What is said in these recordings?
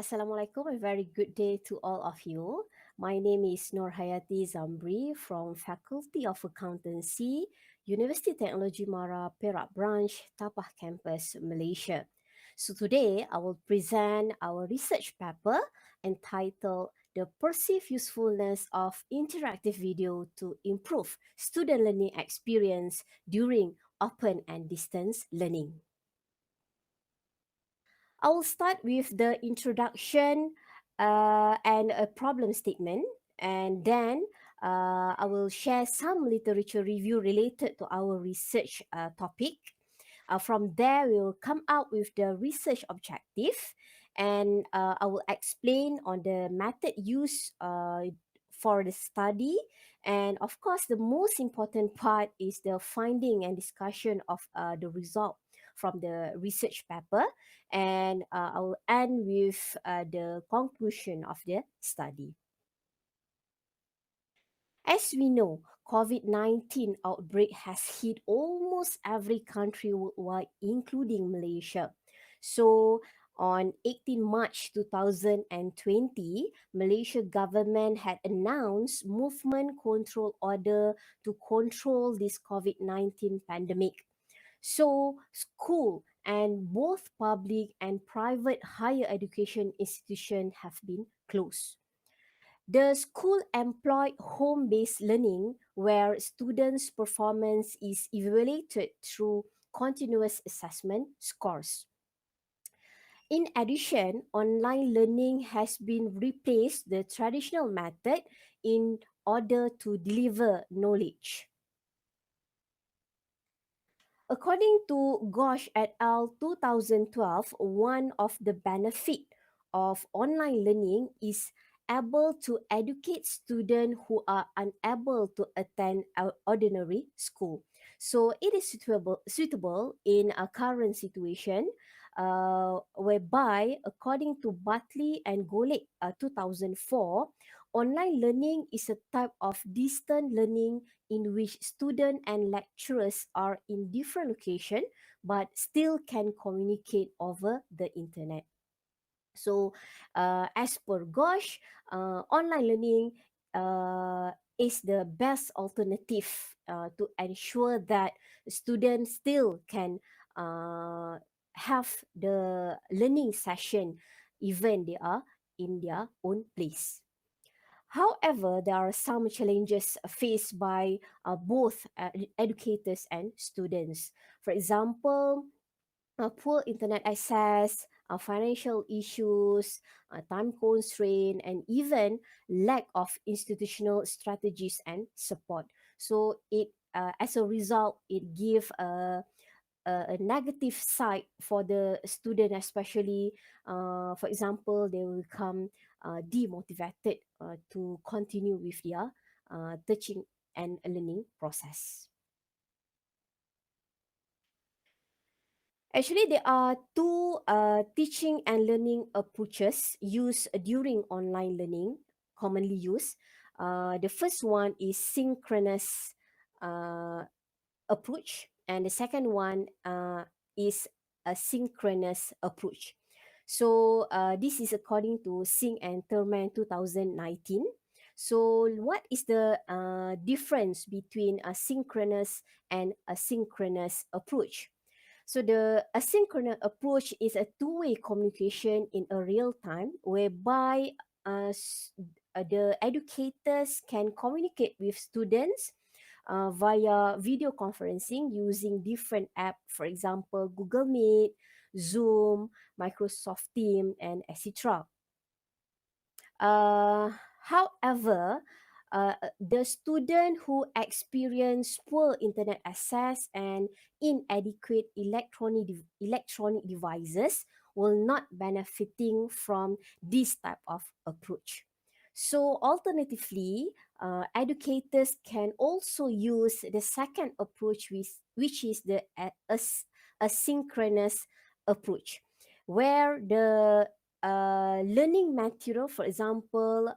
Assalamualaikum, a very good day to all of you. My name is Nur Hayati Zambri from Faculty of Accountancy, University Technology Mara, Perak Branch, Tapah Campus, Malaysia. So today I will present our research paper entitled The Perceived Usefulness of Interactive Video to Improve Student Learning Experience During Open and Distance Learning. I will start with the introduction and a problem statement, and then I will share some literature review related to our research topic. From there, we will come out with the research objective, and I will explain on the method used for the study. And of course, the most important part is the finding and discussion of the result from the research paper, and I will end with the conclusion of the study. As we know, COVID-19 outbreak has hit almost every country worldwide, including Malaysia. So on 18 March 2020, Malaysia government had announced movement control order to control this COVID-19 pandemic. So school and both public and private higher education institutions have been closed. The school employed home-based learning where students' performance is evaluated through continuous assessment scores. In addition, online learning has been replaced the traditional method in order to deliver knowledge. According to Ghosh et al. 2012, one of the benefit of online learning is able to educate students who are unable to attend ordinary school. So it is suitable in a current situation whereby, according to Bartley and Golek 2004, online learning is a type of distant learning in which students and lecturers are in different locations but still can communicate over the internet. So, as per Gosh, online learning is the best alternative to ensure that students still can uh, have the learning session even they are in their own place. However, there are some challenges faced by both educators and students. For example, poor internet access, financial issues, time constraint, and even lack of institutional strategies and support. So as a result, it gives a negative side for the student, especially, for example, they will become demotivated to continue with their teaching and learning process. Actually, there are two teaching and learning approaches used during online learning, commonly used. The first one is synchronous uh, approach, and the second one is a synchronous approach. So this is according to Singh and Thurman 2019. So what is the difference between a synchronous and asynchronous approach? So the asynchronous approach is a two-way communication in a real time whereby the educators can communicate with students via video conferencing using different apps, for example, Google Meet, Zoom, Microsoft Teams, and etc. Uh, However, the student who experience poor internet access and inadequate electronic devices will not benefiting from this type of approach. So alternatively, educators can also use the second approach, which is the asynchronous approach, where the learning material, for example,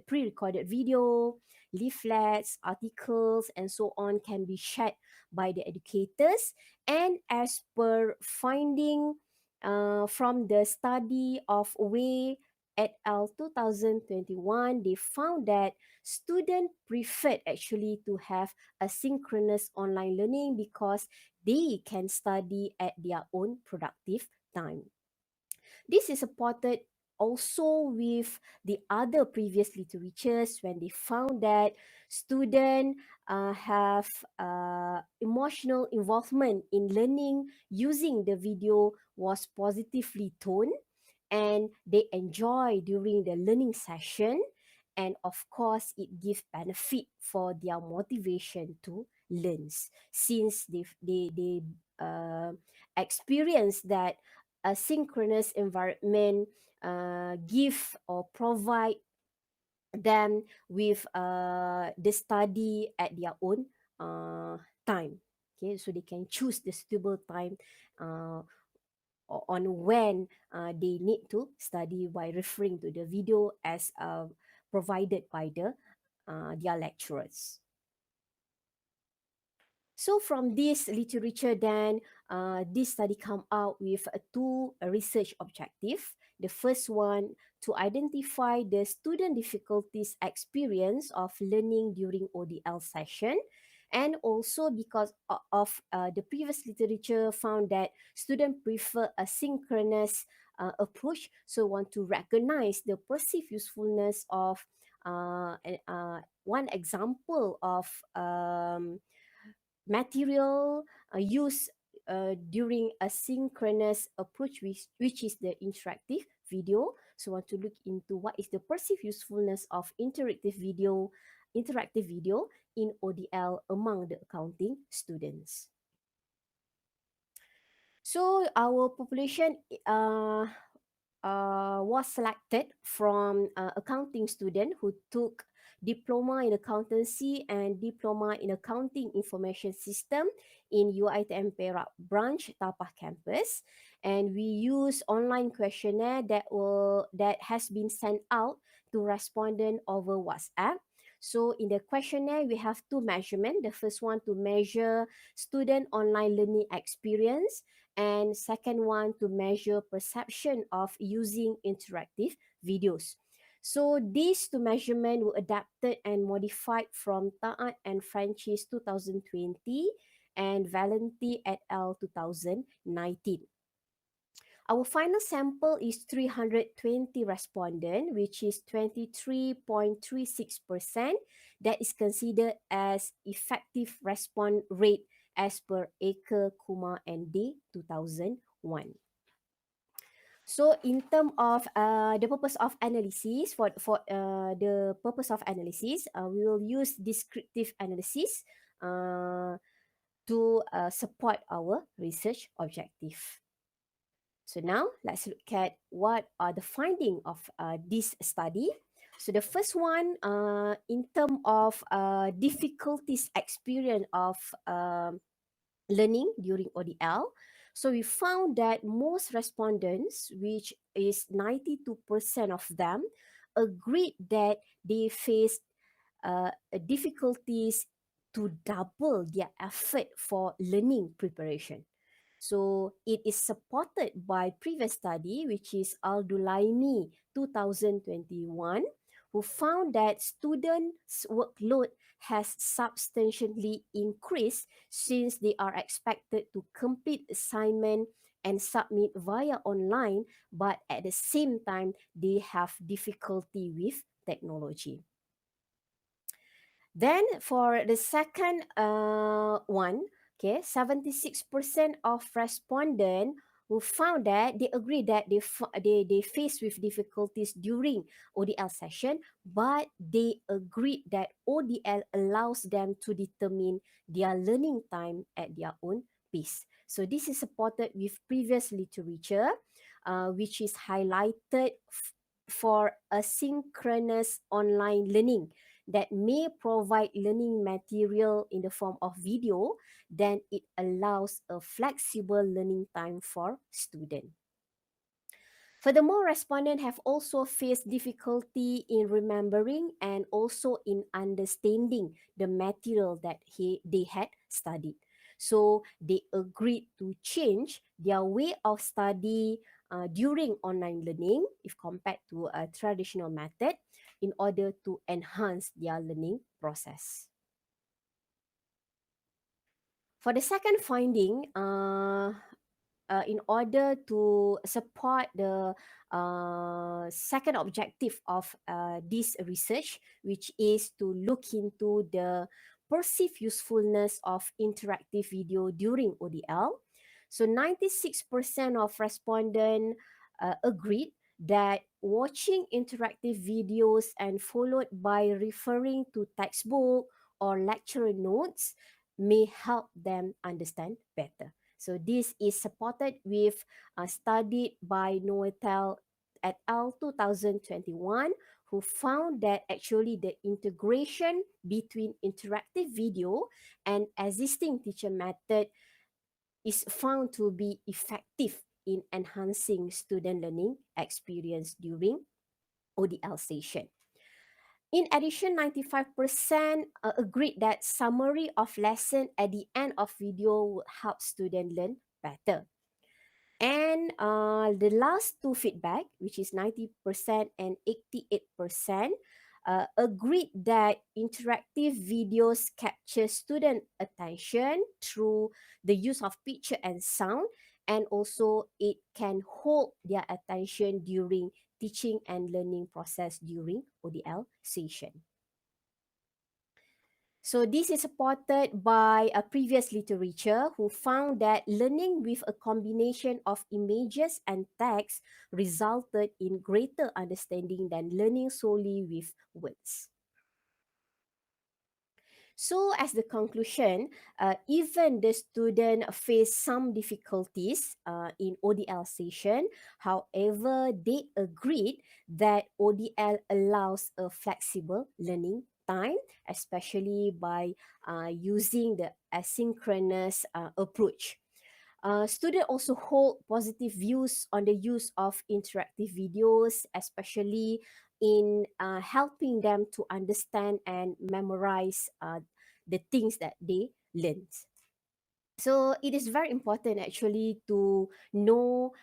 pre-recorded video, leaflets, articles, and so on, can be shared by the educators. And as per finding from the study of Wei et al. 2021, they found that students preferred actually to have asynchronous online learning because they can study at their own productive time. This is supported also with the other previous literatures when they found that students have emotional involvement in learning using the video was positively toned, and they enjoy during the learning session, and of course it gives benefit for their motivation to learn since they experience that a synchronous environment give or provide them with the study at their own uh, time. Okay, so they can choose the suitable time uh, on when they need to study by referring to the video as provided by their lecturers. So from this literature, then this study come out with two research objective. The first one, to identify the student difficulties experience of learning during ODL session, and also because of the previous literature found that students prefer a synchronous approach, so want to recognize the perceived usefulness of one example of material used during a synchronous approach, which is the interactive video. So want to look into what is the perceived usefulness of interactive video in ODL among the accounting students. So our population was selected from accounting student who took diploma in accountancy and diploma in accounting information system in UiTM Perak branch Tapah campus, and we use online questionnaire that has been sent out to respondent over WhatsApp. So in the questionnaire, we have two measurements. The first one to measure student online learning experience, and second one to measure perception of using interactive videos. So these two measurements were adapted and modified from Taat and Francis 2020 and Valenti et al. 2019. Our final sample is 320 respondents, which is 23.36%, that is considered as effective response rate as per iCARE, Kumar, and Day 2001. So in terms of the purpose of analysis, for the purpose of analysis, we will use descriptive analysis to support our research objective. So now let's look at what are the findings of this study. So the first one, in terms of difficulties experience of learning during ODL. So we found that most respondents, which is 92% of them, agreed that they faced difficulties to double their effort for learning preparation. So it is supported by previous study, which is Al-Dulaimi 2021, who found that students' workload has substantially increased since they are expected to complete assignment and submit via online, but at the same time, they have difficulty with technology. Then for the second one, okay, 76% of respondents who found that they agree that they face with difficulties during ODL session, but they agreed that ODL allows them to determine their learning time at their own pace. So this is supported with previous literature, which is highlighted for asynchronous online learning that may provide learning material in the form of video, then it allows a flexible learning time for students. Furthermore, respondents have also faced difficulty in remembering and also in understanding the material that they had studied. So they agreed to change their way of study during online learning if compared to a traditional method in order to enhance their learning process. For the second finding, in order to support the second objective of this research, which is to look into the perceived usefulness of interactive video during ODL. So 96% of respondents agreed that watching interactive videos and followed by referring to textbook or lecture notes may help them understand better. So this is supported with studied by Noetel et al. 2021, who found that actually the integration between interactive video and existing teacher method is found to be effective in enhancing student learning experience during ODL session. In addition, 95% agreed that summary of lesson at the end of video would help students learn better. And the last two feedback, which is 90% and 88%, agreed that interactive videos capture student attention through the use of picture and sound, and also it can hold their attention during teaching and learning process during ODL session. So this is supported by a previous literature who found that learning with a combination of images and text resulted in greater understanding than learning solely with words. So, as the conclusion, even the student face some difficulties in ODL session. However, they agreed that ODL allows a flexible learning time, especially by using the asynchronous approach. Students also hold positive views on the use of interactive videos, especially in helping them to understand and memorize the things that they learned. So it is very important actually to know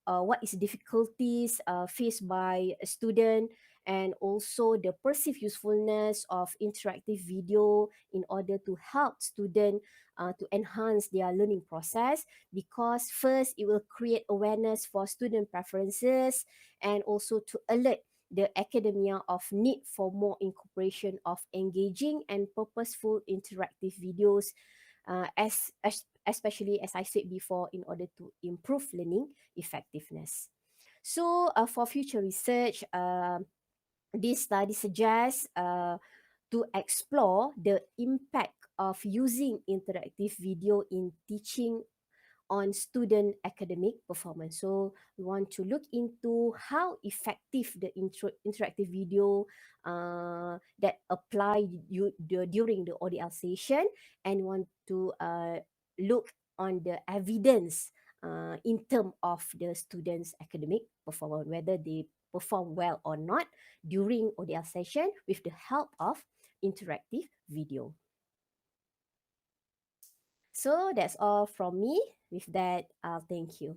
what is difficulties faced by a student, and also the perceived usefulness of interactive video in order to help student to enhance their learning process, because first it will create awareness for student preferences, and also to alert the academia of need for more incorporation of engaging and purposeful interactive videos, as especially as I said before, in order to improve learning effectiveness. So for future research, this study suggests to explore the impact of using interactive video in teaching on student academic performance. So we want to look into how effective the interactive video that apply during the ODL session, and want to look on the evidence in terms of the students' academic performance, whether they perform well or not during ODL session with the help of interactive video. So that's all from me. With that, I'll thank you.